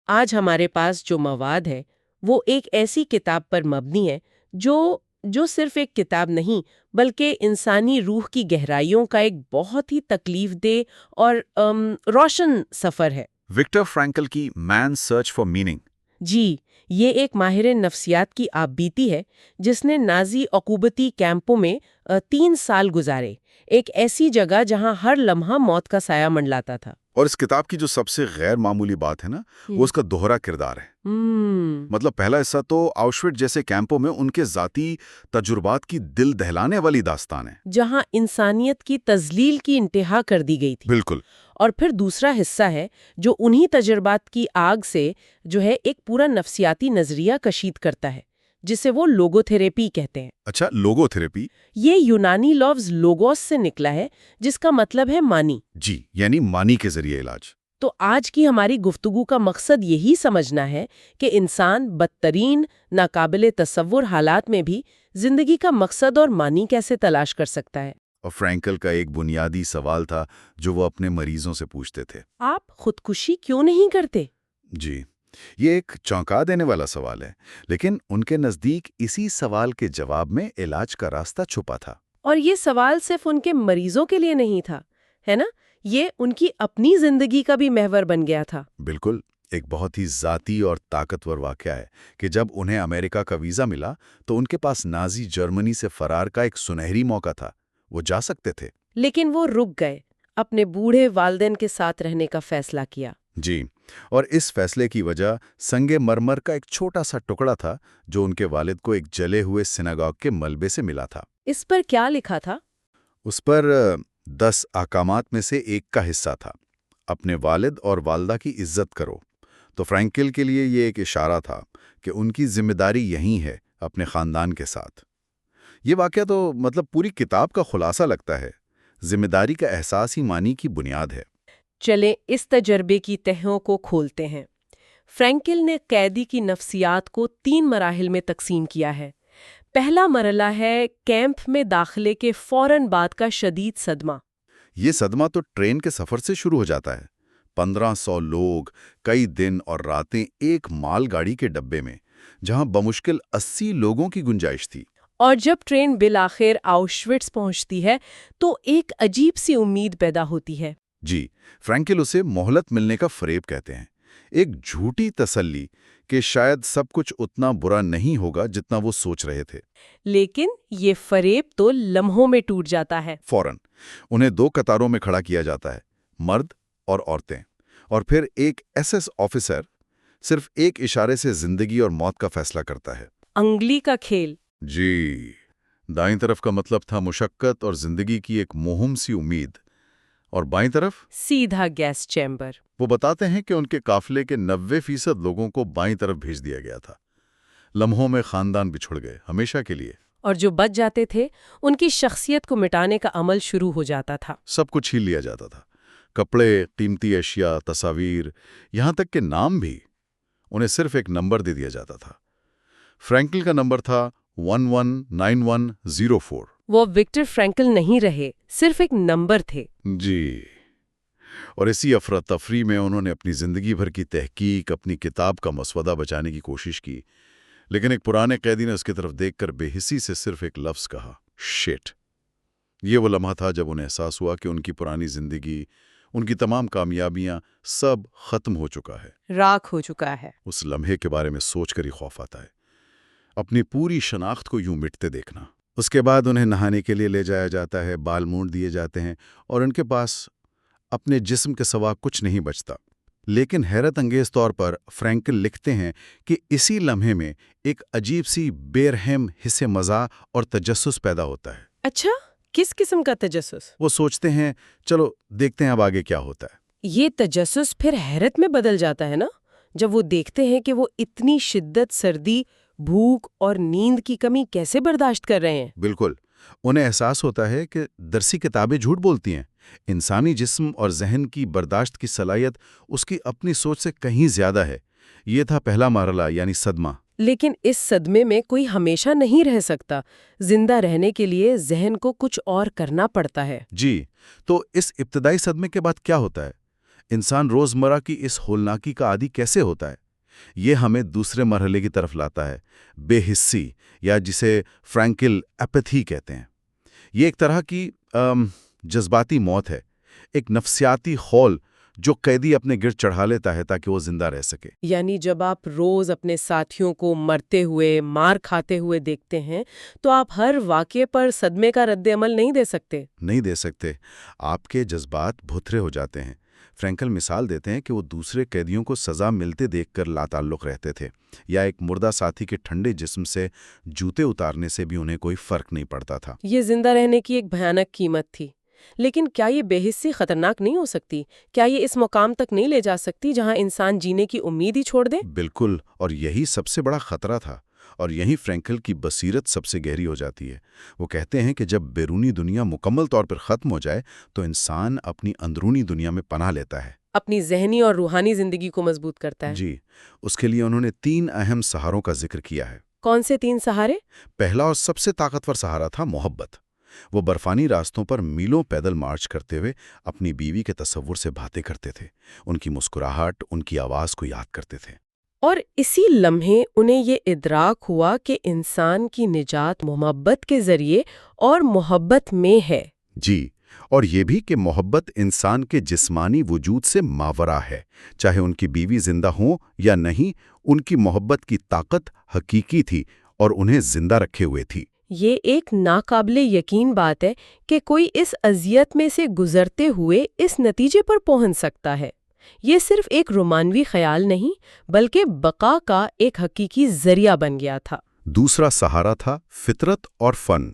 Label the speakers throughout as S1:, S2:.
S1: آج ہمارے پاس جو مواد ہے وہ ایک ایسی کتاب پر مبنی ہے جو صرف ایک کتاب نہیں بلکہ انسانی روح کی گہرائیوں کا ایک بہت ہی تکلیف دہ اور روشن سفر ہے۔
S2: وکٹر فرینکل کی مین سرچ فار میننگ۔
S1: جی، یہ ایک ماہر نفسیات کی آپ بیتی ہے جس نے نازی عقوبتی کیمپوں میں 3 سال گزارے، ایک ایسی جگہ جہاں ہر لمحہ موت کا سایہ منڈلاتا تھا۔
S2: اور اس کتاب کی جو سب سے غیر معمولی بات ہے نا، وہ اس کا دوہرا کردار ہے۔ مطلب پہلا حصہ تو آؤشوِٹز جیسے کیمپوں میں ان کے ذاتی تجربات کی دل دہلانے والی داستان ہے،
S1: جہاں انسانیت کی تذلیل کی انتہا کر دی گئی تھی۔
S2: بالکل۔
S1: اور پھر دوسرا حصہ ہے جو انہی تجربات کی آگ سے ایک پورا نفسیاتی نظریہ کشید کرتا ہے، جسے وہ لوگو تھراپی کہتے ہیں۔
S2: اچھا، لوگو تھراپی؟
S1: یہ یونانی لفظ لوگوس سے نکلا ہے جس کا مطلب ہے مانی۔
S2: جی، یعنی مانی کے ذریعے علاج۔
S1: تو آج کی ہماری گفتگو کا مقصد یہی سمجھنا ہے کہ انسان بدترین ناقابل تصور حالات میں بھی زندگی کا مقصد اور معنی کیسے تلاش کر سکتا ہے۔
S2: اور فرینکل کا ایک بنیادی سوال تھا جو وہ اپنے مریضوں سے پوچھتے تھے،
S1: آپ خودکشی کیوں نہیں کرتے؟
S2: جی، یہ ایک چونکا دینے والا سوال ہے، لیکن ان کے نزدیک اسی سوال کے جواب میں علاج کا راستہ چھپا تھا۔
S1: اور یہ سوال صرف ان کے مریضوں کے لیے نہیں تھا، ہے نا؟ یہ ان کی اپنی زندگی کا بھی محور بن گیا تھا۔
S2: بالکل، ایک بہت ہی ذاتی اور طاقتور واقعہ ہے کہ جب انہیں امریکہ کا ویزا ملا تو ان کے پاس نازی جرمنی سے فرار کا ایک سنہری موقع تھا، وہ جا سکتے تھے۔
S1: لیکن وہ رک گئے، اپنے بوڑھے والدین کے ساتھ رہنے کا فیصلہ کیا۔
S2: جی، اور اس فیصلے کی وجہ سنگ مرمر کا ایک چھوٹا سا ٹکڑا تھا جو ان کے والد کو ایک جلے ہوئے سناگوگ کے ملبے سے ملا تھا۔
S1: اس پر کیا لکھا تھا؟
S2: اس پر 10 احکامات میں سے ایک کا حصہ تھا، اپنے والد اور والدہ کی عزت کرو۔ تو فرینکل کے لیے یہ ایک اشارہ تھا کہ ان کی ذمہ داری یہی ہے، اپنے خاندان کے ساتھ۔ یہ واقعہ تو پوری کتاب کا خلاصہ لگتا ہے۔ ذمہ داری کا احساس ہی معنی کی بنیاد ہے۔
S1: چلیں اس تجربے کی تہوں کو کھولتے ہیں۔ فرینکل نے قیدی کی نفسیات کو 3 مراحل میں تقسیم کیا ہے۔ پہلا مرحلہ ہے کیمپ میں داخلے کے فوراً بعد کا شدید صدمہ۔
S2: یہ صدمہ تو ٹرین کے سفر سے شروع ہو جاتا ہے۔ 1500 لوگ، کئی دن اور راتیں ایک مال گاڑی کے ڈبے میں، جہاں بمشکل 80 لوگوں کی گنجائش تھی۔
S1: اور جب ٹرین بالآخر آؤشوِٹز پہنچتی ہے تو ایک عجیب سی امید پیدا ہوتی ہے۔
S2: جی، فرینکل اسے مہلت ملنے کا فریب کہتے ہیں، ایک جھوٹی تسلی کہ شاید سب کچھ اتنا برا نہیں ہوگا جتنا وہ سوچ رہے تھے۔ لیکن
S1: یہ فریب تو لمحوں میں ٹوٹ جاتا ہے۔
S2: فوراً انہیں 2 قطاروں میں کھڑا کیا جاتا ہے، مرد اور عورتیں، اور پھر ایک ایس آفیسر صرف ایک اشارے سے زندگی اور موت کا فیصلہ کرتا ہے۔
S1: انگلی کا کھیل۔
S2: جی، دائیں طرف کا مطلب تھا مشقت اور زندگی کی ایک مہم سی امید، اور بائیں طرف
S1: سیدھا گیس چیمبر۔
S2: وہ بتاتے ہیں کہ ان کے قافلے کے 90% لوگوں کو بائیں طرف بھیج دیا گیا تھا۔ لمحوں میں خاندان بچھڑ گئے، ہمیشہ کے لیے۔
S1: اور جو بچ جاتے تھے ان کی شخصیت کو مٹانے کا عمل شروع ہو جاتا تھا۔
S2: سب کچھ ہی لیا جاتا تھا، کپڑے، قیمتی اشیاء، تصاویر، یہاں تک کہ نام بھی۔ انہیں صرف ایک نمبر دے دیا جاتا تھا۔ فرینکل کا نمبر تھا 119104۔
S1: وہ وکٹر فرینکل نہیں رہے، صرف ایک نمبر تھے۔
S2: جی، اور اسی افراتفری میں انہوں نے اپنی زندگی بھر کی تحقیق، اپنی کتاب کا مسودہ بچانے کی کوشش کی، لیکن ایک پرانے قیدی نے اس کی طرف دیکھ کر بے حسی سے صرف ایک لفظ کہا، شٹ۔ یہ وہ لمحہ تھا جب انہیں احساس ہوا کہ ان کی پرانی زندگی، ان کی تمام کامیابیاں، سب ختم ہو چکا ہے،
S1: راکھ ہو چکا ہے۔
S2: اس لمحے کے بارے میں سوچ کر ہی خوف آتا ہے، اپنی پوری شناخت کو یوں مٹتے دیکھنا۔ اس کے بعد انہیں نہانے کے لیے لے جایا جاتا ہے، بال مونڈ دیے جاتے ہیں، اور ان کے پاس اپنے جسم کے سوا کچھ نہیں بچتا۔ لیکن حیرت انگیز طور پر فرینکل لکھتے ہیں کہ اسی لمحے میں ایک عجیب سی بے رحم حس مزاح اور تجسس پیدا ہوتا ہے۔
S1: اچھا، کس قسم کا تجسس؟
S2: وہ سوچتے ہیں، چلو دیکھتے ہیں اب آگے کیا ہوتا ہے۔
S1: یہ تجسس پھر حیرت میں بدل جاتا ہے نا، جب وہ دیکھتے ہیں کہ وہ اتنی شدت، سردی، بھوک اور نیند کی کمی کیسے برداشت کر رہے ہیں۔
S2: بالکل، انہیں احساس ہوتا ہے کہ درسی کتابیں جھوٹ بولتی ہیں، انسانی جسم اور ذہن کی برداشت کی صلاحیت اس کی اپنی سوچ سے کہیں زیادہ ہے۔ یہ تھا پہلا مرحلہ، یعنی صدمہ۔
S1: لیکن اس صدمے میں کوئی ہمیشہ نہیں رہ سکتا، زندہ رہنے کے لیے ذہن کو کچھ اور کرنا پڑتا ہے۔
S2: جی، تو اس ابتدائی صدمے کے بعد کیا ہوتا ہے؟ انسان روزمرہ کی اس ہولناکی کا عادی کیسے ہوتا ہے؟ یہ ہمیں دوسرے مرحلے کی طرف لاتا ہے، بے حسی، یا جسے فرینکل ایپتھی کہتے ہیں۔ یہ ایک طرح کی جذباتی موت ہے، ایک نفسیاتی خول جو قیدی اپنے گرد چڑھا لیتا ہے تاکہ وہ زندہ رہ سکے۔
S1: یعنی جب آپ روز اپنے ساتھیوں کو مرتے ہوئے، مار کھاتے ہوئے دیکھتے ہیں تو آپ ہر واقعے پر صدمے کا رد عمل نہیں دے سکتے۔
S2: نہیں دے سکتے، آپ کے جذبات بھوترے ہو جاتے ہیں۔ فرینکل مثال دیتے ہیں کہ وہ دوسرے قیدیوں کو سزا ملتے دیکھ کر لاتعلق رہتے تھے، یا ایک مردہ ساتھی کے ٹھنڈے جسم سے جوتے اتارنے سے بھی انہیں کوئی فرق نہیں پڑتا تھا۔
S1: یہ زندہ رہنے کی ایک بھیانک قیمت تھی، لیکن کیا یہ بے حسی خطرناک نہیں ہو سکتی؟ کیا یہ اس مقام تک نہیں لے جا سکتی جہاں انسان جینے کی امید ہی چھوڑ دے؟
S2: بالکل، اور یہی سب سے بڑا خطرہ تھا، اور یہی فرینکل کی بصیرت سب سے گہری ہو جاتی ہے۔ وہ کہتے ہیں کہ جب بیرونی دنیا مکمل طور پر ختم ہو جائے تو انسان اپنی اندرونی دنیا میں پناہ لیتا ہے،
S1: اپنی ذہنی اور روحانی زندگی کو مضبوط کرتا ہے۔
S2: جی، اس کے لیے انہوں نے 3 اہم سہاروں کا ذکر کیا ہے۔
S1: کون سے 3 سہارے؟
S2: پہلا اور سب سے طاقتور سہارا تھا محبت۔ وہ برفانی راستوں پر میلوں پیدل مارچ کرتے ہوئے اپنی بیوی کے تصور سے باتیں کرتے تھے، ان کی مسکراہٹ، ان کی آواز کو یاد کرتے تھے۔
S1: اور اسی لمحے انہیں یہ ادراک ہوا کہ انسان کی نجات محبت کے ذریعے اور محبت میں ہے۔
S2: جی، اور یہ بھی کہ محبت انسان کے جسمانی وجود سے ماورا ہے، چاہے ان کی بیوی زندہ ہوں یا نہیں، ان کی محبت کی طاقت حقیقی تھی اور انہیں زندہ رکھے ہوئے تھی۔
S1: یہ ایک ناقابل یقین بات ہے کہ کوئی اس اذیت میں سے گزرتے ہوئے اس نتیجے پر پہنچ سکتا ہے۔ یہ صرف ایک رومانوی خیال نہیں بلکہ بقا کا ایک حقیقی ذریعہ بن گیا تھا۔
S2: دوسرا سہارا تھا فطرت اور فن۔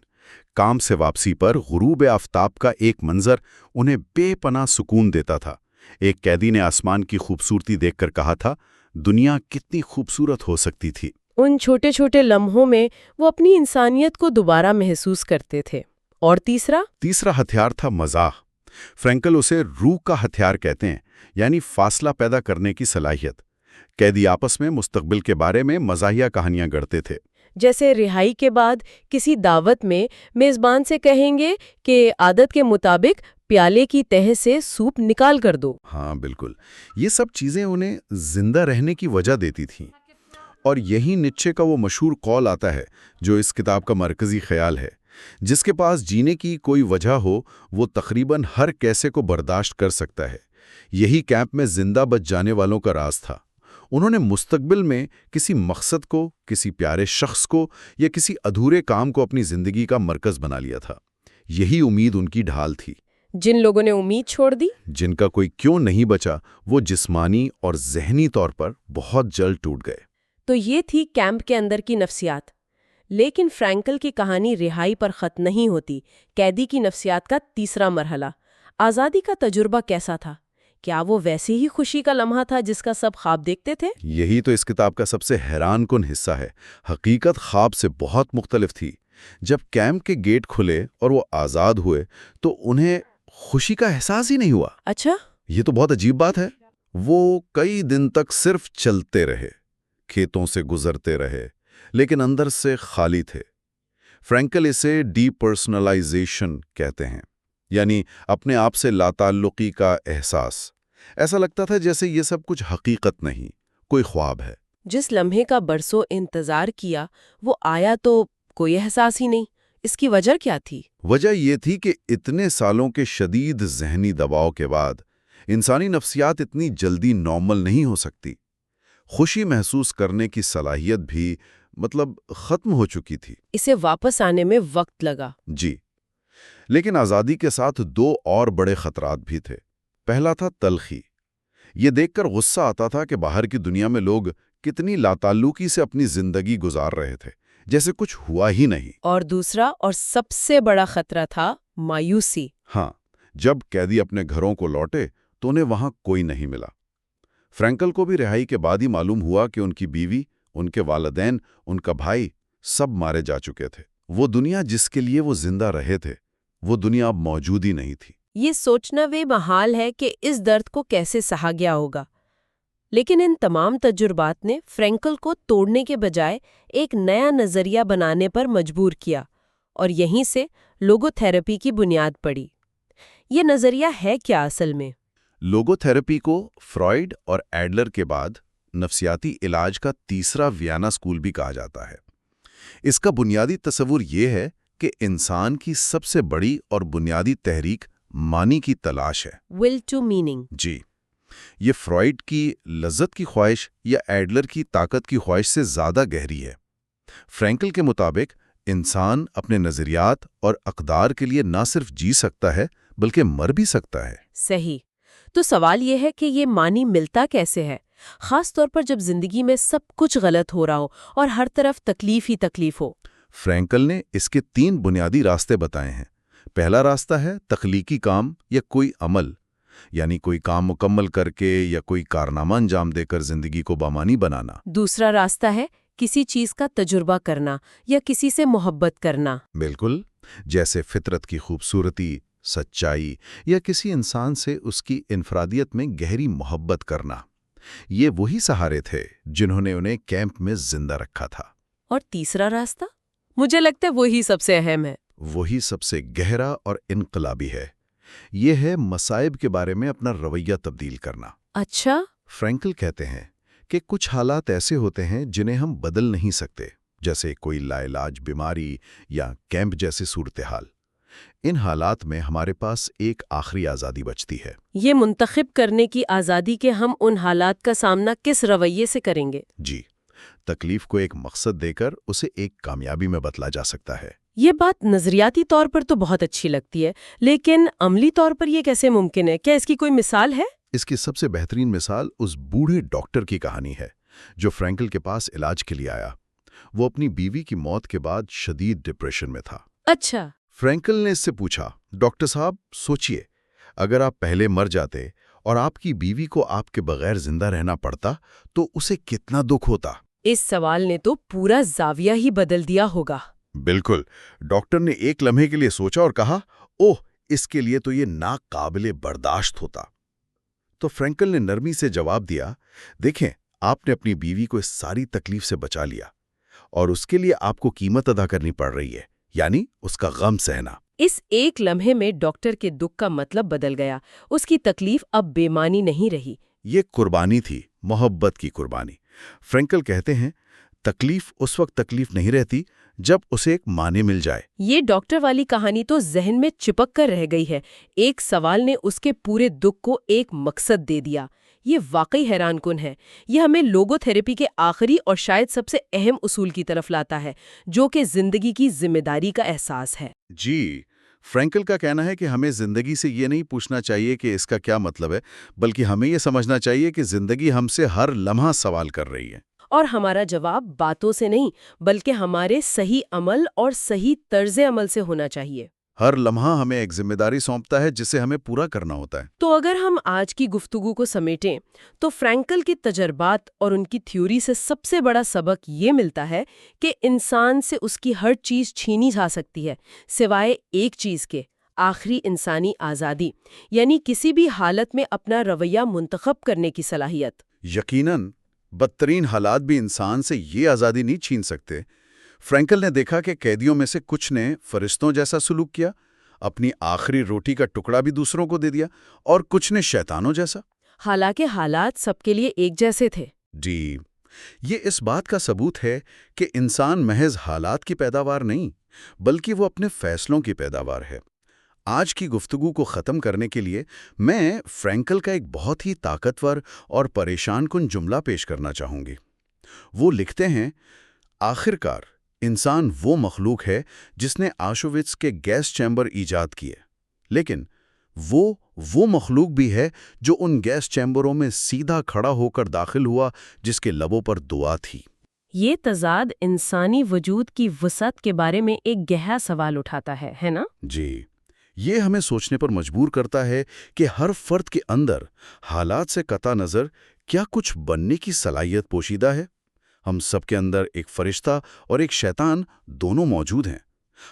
S2: کام سے واپسی پر غروب آفتاب کا ایک منظر انہیں بے پناہ سکون دیتا تھا۔ ایک قیدی نے آسمان کی خوبصورتی دیکھ کر کہا تھا، دنیا کتنی خوبصورت ہو سکتی تھی۔
S1: ان چھوٹے چھوٹے لمحوں میں وہ اپنی انسانیت کو دوبارہ محسوس کرتے تھے۔ اور تیسرا
S2: ہتھیار تھا مزاح۔ فرینکل اسے روح کا ہتھیار کہتے ہیں، یعنی فاصلہ پیدا کرنے کی صلاحیت۔ قیدی آپس میں مستقبل کے بارے میں مزاحیہ کہانیاں گڑھتے تھے۔
S1: جیسے رہائی کے بعد کسی دعوت میں میزبان سے کہیں گے کہ عادت کے مطابق پیالے کی تہہ سے سوپ نکال کر دو۔
S2: ہاں بالکل، یہ سب چیزیں انہیں زندہ رہنے کی وجہ دیتی تھیں۔ اور یہی نیچے کا وہ مشہور قول آتا ہے جو اس کتاب کا مرکزی خیال ہے، جس کے پاس جینے کی کوئی وجہ ہو وہ تقریباً ہر کیسے کو برداشت کر سکتا ہے۔ یہی کیمپ میں زندہ بچ جانے والوں کا راز تھا۔ انہوں نے مستقبل میں کسی مقصد کو، کسی پیارے شخص کو یا کسی ادھورے کام کو اپنی زندگی کا مرکز بنا لیا تھا۔ یہی امید ان کی ڈھال تھی۔
S1: جن لوگوں نے امید چھوڑ دی،
S2: جن کا کوئی کیوں نہیں بچا، وہ جسمانی اور ذہنی طور پر بہت جلد ٹوٹ گئے۔
S1: تو یہ تھی کیمپ کے اندر کی نفسیات۔ لیکن فرینکل کی کہانی رہائی پر ختم نہیں ہوتی۔ قیدی کی نفسیات کا تیسرا مرحلہ، آزادی کا تجربہ کیسا تھا؟ کیا وہ ویسی ہی خوشی کا لمحہ تھا جس کا سب خواب دیکھتے تھے؟
S2: یہی تو اس کتاب کا سب سے حیران کن حصہ ہے۔ حقیقت خواب سے بہت مختلف تھی۔ جب کیمپ کے گیٹ کھلے اور وہ آزاد ہوئے تو انہیں خوشی کا احساس ہی نہیں ہوا۔
S1: اچھا،
S2: یہ تو بہت عجیب بات ہے۔ وہ کئی دن تک صرف چلتے رہے، کھیتوں سے گزرتے رہے، لیکن اندر سے خالی تھے۔ فرینکل اسے ڈی پرسنلائزیشن کہتے ہیں، یعنی اپنے آپ سے لاتعلقی کا احساس۔ ایسا لگتا تھا جیسے یہ سب کچھ حقیقت نہیں، کوئی خواب ہے۔
S1: جس لمحے کا برسوں انتظار کیا وہ آیا تو کوئی احساس ہی نہیں۔ اس کی وجہ کیا تھی؟
S2: وجہ یہ تھی کہ اتنے سالوں کے شدید ذہنی دباؤ کے بعد انسانی نفسیات اتنی جلدی نارمل نہیں ہو سکتی۔ خوشی محسوس کرنے کی صلاحیت بھی ختم ہو چکی تھی۔
S1: اسے واپس آنے میں وقت لگا۔
S2: جی، لیکن آزادی کے ساتھ 2 اور بڑے خطرات بھی تھے۔ پہلا تھا تلخی۔ یہ دیکھ کر غصہ آتا تھا کہ باہر کی دنیا میں لوگ کتنی لاتعلقی سے اپنی زندگی گزار رہے تھے، جیسے کچھ ہوا ہی نہیں۔
S1: اور دوسرا اور سب سے بڑا خطرہ تھا مایوسی۔
S2: ہاں، جب قیدی اپنے گھروں کو لوٹے تو انہیں وہاں کوئی نہیں ملا۔ فرینکل کو بھی رہائی کے بعد ہی معلوم ہوا کہ ان کی بیوی، ان کے والدین، ان کا بھائی سب مارے جا چکے تھے۔ وہ دنیا جس کے لیے وہ زندہ رہے تھے، وہ دنیا اب موجود ہی نہیں تھی۔
S1: یہ سوچنا بے محال ہے کہ اس درد کو کیسے سہا گیا ہوگا، لیکن ان تمام تجربات نے فرینکل کو توڑنے کے بجائے ایک نیا نظریہ بنانے پر مجبور کیا، اور یہیں سے لوگو تھراپی کی بنیاد پڑی۔ یہ نظریہ ہے کیا اصل میں؟
S2: لوگوتھراپی کو فرائیڈ اور ایڈلر کے بعد نفسیاتی علاج کا تیسرا ویانا اسکول بھی کہا جاتا ہے۔ اس کا بنیادی تصور یہ ہے کہ انسان کی سب سے بڑی اور بنیادی تحریک معنی کی تلاش ہے۔
S1: Will to meaning.
S2: جی، یہ فرائیڈ کی لذت کی خواہش یا ایڈلر کی طاقت کی خواہش سے زیادہ گہری ہے۔ فرینکل کے مطابق انسان اپنے نظریات اور اقدار کے لیے نہ صرف جی سکتا ہے بلکہ مر بھی سکتا ہے۔
S1: صحیح۔ تو سوال یہ ہے کہ یہ معنی ملتا کیسے ہے، خاص طور پر جب زندگی میں سب کچھ غلط ہو رہا ہو اور ہر طرف تکلیف ہی تکلیف ہو؟
S2: فرینکل نے اس کے 3 بنیادی راستے بتائے ہیں۔ پہلا راستہ ہے تخلیقی کام یا کوئی عمل، یعنی کوئی کام مکمل کر کے یا کوئی کارنامہ انجام دے کر زندگی کو بامانی بنانا۔
S1: دوسرا راستہ ہے کسی چیز کا تجربہ کرنا یا کسی سے محبت کرنا۔
S2: بالکل، جیسے فطرت کی خوبصورتی، سچائی یا کسی انسان سے اس کی انفرادیت میں گہری محبت کرنا۔ یہ وہی سہارے تھے جنہوں نے انہیں کیمپ میں زندہ رکھا تھا۔
S1: اور تیسرا راستہ؟ مجھے لگتا ہے وہی سب سے اہم ہے۔
S2: وہی سب سے گہرا اور انقلابی ہے۔ یہ ہے مصائب کے بارے میں اپنا رویہ تبدیل کرنا۔
S1: اچھا؟
S2: فرینکل کہتے ہیں کہ کچھ حالات ایسے ہوتے ہیں جنہیں ہم بدل نہیں سکتے، جیسے کوئی لاعلاج بیماری یا کیمپ جیسے صورتحال۔ ان حالات میں ہمارے پاس ایک آخری آزادی بچتی ہے۔
S1: یہ منتخب کرنے کی آزادی کہ ہم ان حالات کا سامنا کس رویے سے کریں گے۔
S2: جی، تکلیف کو ایک مقصد دے کر اسے ایک کامیابی میں بدلا جا سکتا ہے۔
S1: یہ بات نظریاتی طور پر تو بہت اچھی لگتی ہے، لیکن عملی طور پر یہ کیسے ممکن ہے؟ کیا اس کی کوئی مثال ہے؟
S2: اس کی سب سے بہترین مثال اس بوڑھے ڈاکٹر کی کہانی ہے جو فرینکل کے پاس علاج کے لیے آیا۔ وہ اپنی بیوی کی موت کے بعد شدید ڈپریشن میں تھا۔
S1: اچھا۔
S2: فرینکل نے اس سے پوچھا، ڈاکٹر صاحب سوچئے، اگر آپ پہلے مر جاتے اور آپ کی بیوی کو آپ کے بغیر زندہ رہنا پڑتا تو اسے کتنا دکھ ہوتا؟
S1: اس سوال نے تو پورا زاویہ ہی بدل دیا ہوگا۔
S2: بالکل۔ ڈاکٹر نے ایک لمحے کے لیے سوچا اور کہا، اوہ، اس کے لیے تو یہ ناقابل برداشت ہوتا۔ تو فرینکل نے نرمی سے جواب دیا، دیکھیں، آپ نے اپنی بیوی کو اس ساری تکلیف سے بچا لیا اور اس کے لیے آپ کو قیمت ادا کرنی پڑ رہی ہے، یعنی اس کا غم سہنا۔
S1: اس ایک لمحے میں ڈاکٹر کے دکھ کا مطلب بدل گیا، اس کی تکلیف اب بے معنی نہیں رہی۔
S2: یہ قربانی تھی، محبت کی قربانی۔ فرینکل کہتے ہیں، تکلیف اس وقت تکلیف نہیں رہتی جب اسے ایک معنی مل جائے۔
S1: یہ ڈاکٹر والی کہانی تو ذہن میں چپک کر رہ گئی ہے۔ ایک سوال نے اس کے پورے دکھ کو ایک مقصد دے دیا۔ یہ واقعی حیران کن ہے۔ یہ ہمیں لوگو تھراپی کے آخری اور شاید سب سے اہم اصول کی طرف لاتا ہے، جو کہ زندگی کی ذمہ داری کا احساس ہے۔
S2: جی، فرینکل کا کہنا ہے کہ ہمیں زندگی سے یہ نہیں پوچھنا چاہیے کہ اس کا کیا مطلب ہے، بلکہ ہمیں یہ سمجھنا چاہیے کہ زندگی ہم سے ہر لمحہ سوال کر رہی ہے۔
S1: اور ہمارا جواب باتوں سے نہیں، بلکہ ہمارے صحیح عمل اور صحیح طرز عمل سے ہونا چاہیے۔
S2: ہر لمحہ ہمیں ایک ذمہ داری سونپتا ہے جسے ہمیں پورا کرنا ہوتا ہے۔
S1: تو اگر ہم آج کی گفتگو کو سمیٹیں تو فرینکل کے تجربات اور ان کی تھیوری سے سب سے بڑا سبق یہ ملتا ہے کہ انسان سے اس کی ہر چیز چھینی جا سکتی ہے، سوائے ایک چیز کے، آخری انسانی آزادی، یعنی کسی بھی حالت میں اپنا رویہ منتخب کرنے کی صلاحیت۔
S2: یقیناً بدترین حالات بھی انسان سے یہ آزادی نہیں چھین سکتے۔ فرینکل نے دیکھا کہ قیدیوں میں سے کچھ نے فرشتوں جیسا سلوک کیا، اپنی آخری روٹی کا ٹکڑا بھی دوسروں کو دے دیا، اور کچھ نے شیطانوں جیسا۔
S1: حالانکہ حالات سب کے لیے ایک جیسے تھے۔
S2: جی، یہ اس بات کا ثبوت ہے کہ انسان محض حالات کی پیداوار نہیں، بلکہ وہ اپنے فیصلوں کی پیداوار ہے۔ آج کی گفتگو کو ختم کرنے کے لیے میں فرینکل کا ایک بہت ہی طاقتور اور پریشان کن جملہ پیش کرنا چاہوں گی۔ وہ لکھتے ہیں، آخرکار انسان وہ مخلوق ہے جس نے آشووٹس کے گیس چیمبر ایجاد کیے، لیکن وہ مخلوق بھی ہے جو ان گیس چیمبروں میں سیدھا کھڑا ہو کر داخل ہوا جس کے لبوں پر دعا تھی۔
S1: یہ تضاد انسانی وجود کی وسعت کے بارے میں ایک گہرا سوال اٹھاتا ہے نا؟
S2: جی، یہ ہمیں سوچنے پر مجبور کرتا ہے کہ ہر فرد کے اندر حالات سے قطع نظر کیا کچھ بننے کی صلاحیت پوشیدہ ہے۔ ہم سب کے اندر ایک فرشتہ اور ایک شیطان دونوں موجود ہیں۔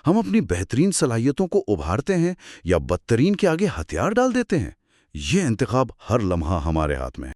S2: ہم اپنی بہترین صلاحیتوں کو ابھارتے ہیں یا بدترین کے آگے ہتھیار ڈال دیتے ہیں۔ یہ انتخاب ہر لمحہ ہمارے ہاتھ میں ہے۔